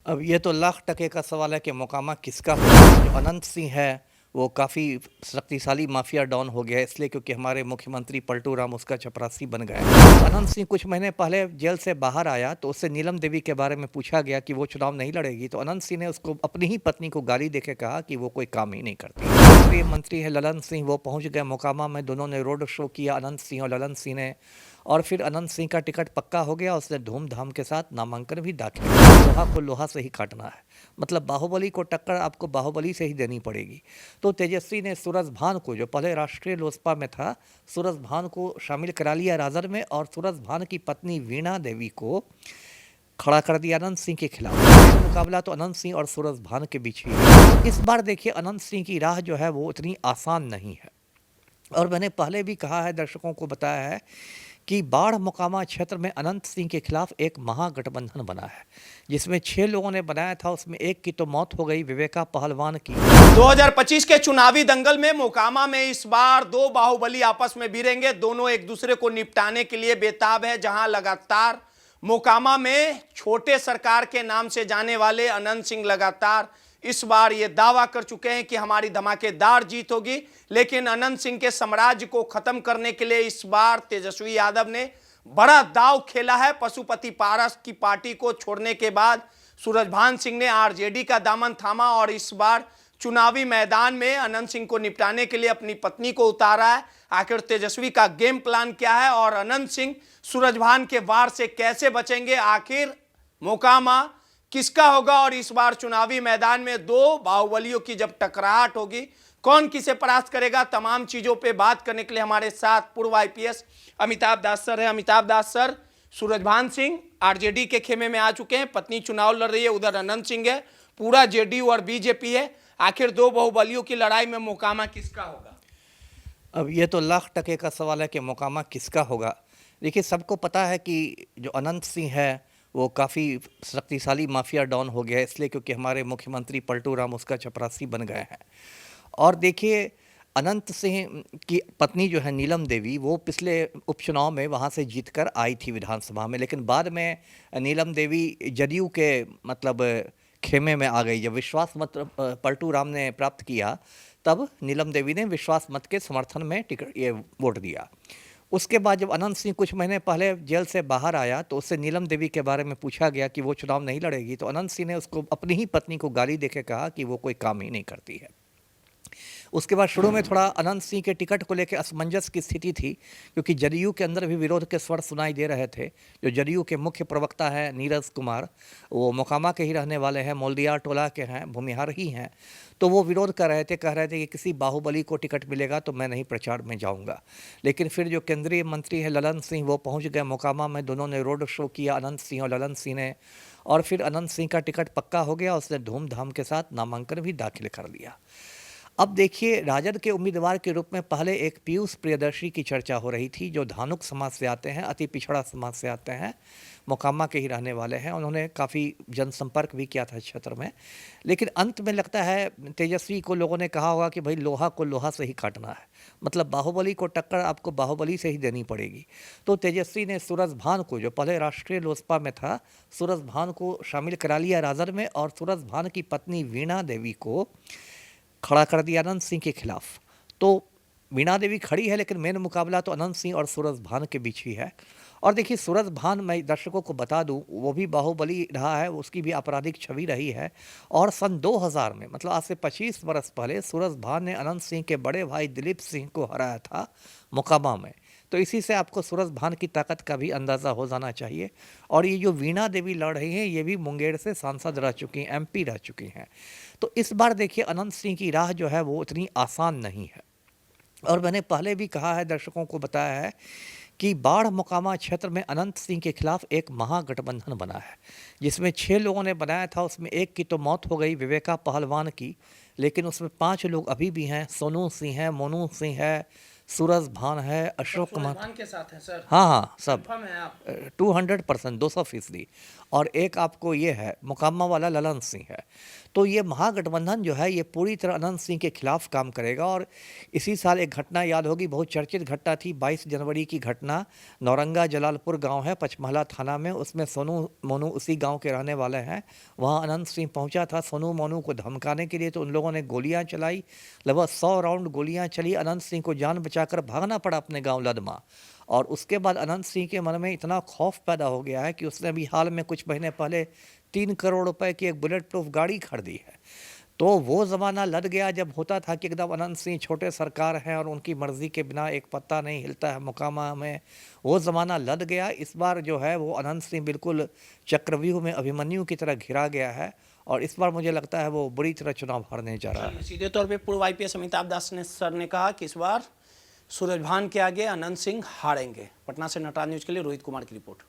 अब ये तो लाख टके का सवाल है कि मोकामा किसका होगा। जो अनंत सिंह है वो काफ़ी शक्तिशाली माफिया डॉन हो गया है, इसलिए क्योंकि हमारे मुख्यमंत्री पलटू राम उसका चपरासी बन गए हैं। अनंत सिंह कुछ महीने पहले जेल से बाहर आया तो उससे नीलम देवी के बारे में पूछा गया कि वो चुनाव नहीं लड़ेगी, तो अनंत सिंह ने उसको अपनी ही पत्नी को गाली देके कहा कि वो कोई काम ही नहीं करती। केंद्रीय मंत्री है ललन सिंह, वो पहुंच गए मोकामा में, दोनों ने रोड शो किया अनंत सिंह और ललन सिंह ने, और फिर अनंत सिंह का टिकट पक्का हो गया। उसने धूमधाम के साथ नामांकन भी दाखिल किया। लोहा को लोहा से ही काटना है, मतलब बाहुबली को टक्कर आपको बाहुबली से ही देनी पड़ेगी। तो तेजस्वी ने सूरज भान को, जो पहले राष्ट्रीय लोजपा में था, सूरज भान को शामिल करा लिया राजद में, और सूरज भान की पत्नी वीणा देवी को खड़ा कर दिया अनंत सिंह के खिलाफ। मुकाबला तो अनंत सिंह और सूरज भान के बीच ही है। इस बार देखिए अनंत सिंह की राह जो है वो इतनी आसान नहीं है, और मैंने पहले भी कहा है, दर्शकों को बताया है कि बाढ़ मोकामा क्षेत्र में अनंत सिंह के खिलाफ एक महागठबंधन बना है, जिसमें 6 लोगों ने बनाया था। उसमें एक की तो मौत हो गई, विवेका पहलवान की। 2025 के चुनावी दंगल में मोकामा में इस बार दो बाहुबली आपस में भिड़ेंगे। दोनों एक दूसरे को निपटाने के लिए बेताब है। जहां लगातार मोकामा में छोटे सरकार के नाम से जाने वाले अनंत सिंह लगातार इस बार ये दावा कर चुके हैं कि हमारी धमाकेदार जीत होगी, लेकिन अनंत सिंह के साम्राज्य को खत्म करने के लिए इस बार तेजस्वी यादव ने बड़ा दांव खेला है। पशुपति पारस की पार्टी को छोड़ने के बाद सूरजभान सिंह ने आरजेडी का दामन थामा और इस बार चुनावी मैदान में अनंत सिंह को निपटाने के लिए अपनी पत्नी को उतारा है। आखिर तेजस्वी का गेम प्लान क्या है और अनंत सिंह सूरजभान के वार से कैसे बचेंगे? आखिर मोकामा किसका होगा? और इस बार चुनावी मैदान में दो बाहुबलियों की जब टकराहट होगी, कौन किसे परास्त करेगा? तमाम चीजों पे बात करने के लिए हमारे साथ पूर्व आईपीएस अमिताभ दास सर है। अमिताभ दास सर, सूरजभान सिंह आरजेडी के खेमे में आ चुके हैं, पत्नी चुनाव लड़ रही है, उधर अनंत सिंह है, पूरा जेडीयू और बीजेपी है। आखिर दो बाहुबलियों की लड़ाई में मोकामा किसका होगा? अब ये तो लाख टके का सवाल है कि मोकामा किसका होगा। देखिए, सबको पता है कि जो अनंत सिंह है वो काफ़ी शक्तिशाली माफिया डॉन हो गया है, इसलिए क्योंकि हमारे मुख्यमंत्री पलटू राम उसका चपरासी बन गए हैं। और देखिए, अनंत सिंह की पत्नी जो है नीलम देवी, वो पिछले उपचुनाव में वहाँ से जीतकर आई थी विधानसभा में, लेकिन बाद में नीलम देवी जदयू के मतलब खेमे में आ गई। जब विश्वास मत पलटू राम ने प्राप्त किया, तब नीलम देवी ने विश्वास मत के समर्थन में ये वोट दिया। उसके बाद जब अनंत सिंह कुछ महीने पहले जेल से बाहर आया तो उससे नीलम देवी के बारे में पूछा गया कि वो चुनाव नहीं लड़ेगी, तो अनंत सिंह ने उसको अपनी ही पत्नी को गाली देके कहा कि वो कोई काम ही नहीं करती है। उसके बाद शुरू में थोड़ा अनंत सिंह के टिकट को लेकर असमंजस की स्थिति थी, क्योंकि जदयू के अंदर भी विरोध के स्वर सुनाई दे रहे थे। जो जदयू के मुख्य प्रवक्ता हैं नीरज कुमार, वो मोकामा के ही रहने वाले हैं, मोल्दिया टोला के हैं, भूमिहार ही हैं, तो वो विरोध कर रहे थे, कह रहे थे कि किसी बाहुबली को टिकट मिलेगा तो मैं नहीं प्रचार में जाऊंगा। लेकिन फिर जो केंद्रीय मंत्री है ललन सिंह, वो पहुंच गए मोकामा में, दोनों ने रोड शो किया अनंत सिंह और ललन सिंह ने, और फिर अनंत सिंह का टिकट पक्का हो गया। उसने धूमधाम के साथ नामांकन भी दाखिल कर लिया। अब देखिए, राजद के उम्मीदवार के रूप में पहले एक पीयूष प्रियदर्शी की चर्चा हो रही थी, जो धानुक समाज से आते हैं, अति पिछड़ा समाज से आते हैं, मोकामा के ही रहने वाले हैं। उन्होंने काफ़ी जनसंपर्क भी किया था क्षेत्र में, लेकिन अंत में लगता है तेजस्वी को लोगों ने कहा होगा कि भाई लोहा को लोहा से ही काटना है, मतलब बाहुबली को टक्कर आपको बाहुबली से ही देनी पड़ेगी। तो तेजस्वी ने सूरज भान को, जो पहले राष्ट्रीय लोजपा में था, सूरज भान को शामिल करा लिया राजद में, और सूरज भान की पत्नी वीणा देवी को खड़ा कर दिया अनंत सिंह के खिलाफ। तो वीणा देवी खड़ी है, लेकिन मेन मुकाबला तो अनंत सिंह और सूरज भान के बीच ही है। और देखिए, सूरज भान, मैं दर्शकों को बता दूं, वो भी बाहुबली रहा है, उसकी भी आपराधिक छवि रही है। और सन 2000 में, मतलब आज से 25 वर्ष पहले, सूरज भान ने अनंत सिंह के बड़े भाई दिलीप सिंह को हराया था मोकामा में। तो इसी से आपको सूरज भान की ताकत का भी अंदाज़ा हो जाना चाहिए। और ये जो वीणा देवी लड़ रही हैं, ये भी मुंगेर से सांसद रह चुकी हैं, एमपी रह चुकी हैं। तो इस बार देखिए, अनंत सिंह की राह जो है वो इतनी आसान नहीं है। और मैंने पहले भी कहा है, दर्शकों को बताया है कि बाढ़ मोकामा क्षेत्र में अनंत सिंह के खिलाफ एक महागठबंधन बना है, जिसमें 6 लोगों ने बनाया था। उसमें एक की तो मौत हो गई, विवेका पहलवान की, लेकिन उसमें 5 लोग अभी भी हैं। सोनू सिंह है, मोनू सिंह है, सूरज भान है, अशोक कुमार, सूरजभान के साथ हैं सर, हाँ हाँ सब कंफर्म है आप? 200%, 200%। और एक आपको ये है मोकामा वाला ललन सिंह है। तो ये महागठबंधन जो है ये पूरी तरह अनंत सिंह के खिलाफ काम करेगा। और इसी साल एक घटना याद होगी, बहुत चर्चित घटना थी, 22 जनवरी की घटना। नौरंगा जलालपुर गांव है पचमहला थाना में, उसमें सोनू मोनू उसी गांव के रहने वाले हैं। वहां अनंत सिंह पहुंचा था सोनू मोनू को धमकाने के लिए, तो उन लोगों ने गोलियां चलाई, लगभग 100 राउंड गोलियां चली। अनंत सिंह को जान बचाकर भागना पड़ा अपने गांव लदमा। और उसके बाद अनंत सिंह के मन में इतना खौफ पैदा हो गया है कि उसने अभी हाल में कुछ महीने पहले 3 करोड़ रुपए की एक बुलेट प्रूफ गाड़ी खरीदी है। तो वो ज़माना लद गया जब होता था कि एकदम अनंत सिंह छोटे सरकार हैं और उनकी मर्ज़ी के बिना एक पत्ता नहीं हिलता है मोकामा में, वो ज़माना लद गया। इस बार जो है वो अनंत सिंह बिल्कुल चक्रव्यूह में अभिमन्यु की तरह घिरा गया है, और इस बार मुझे लगता है वो बुरी तरह चुनाव हारने जा रहा है। सीधे तौर पे पूर्व आईपीएस अमिताभ दास ने सर ने कहा कि इस बार सूरजभान के आगे अनंत सिंह हारेंगे। पटना से नटराज न्यूज के लिए रोहित कुमार की रिपोर्ट।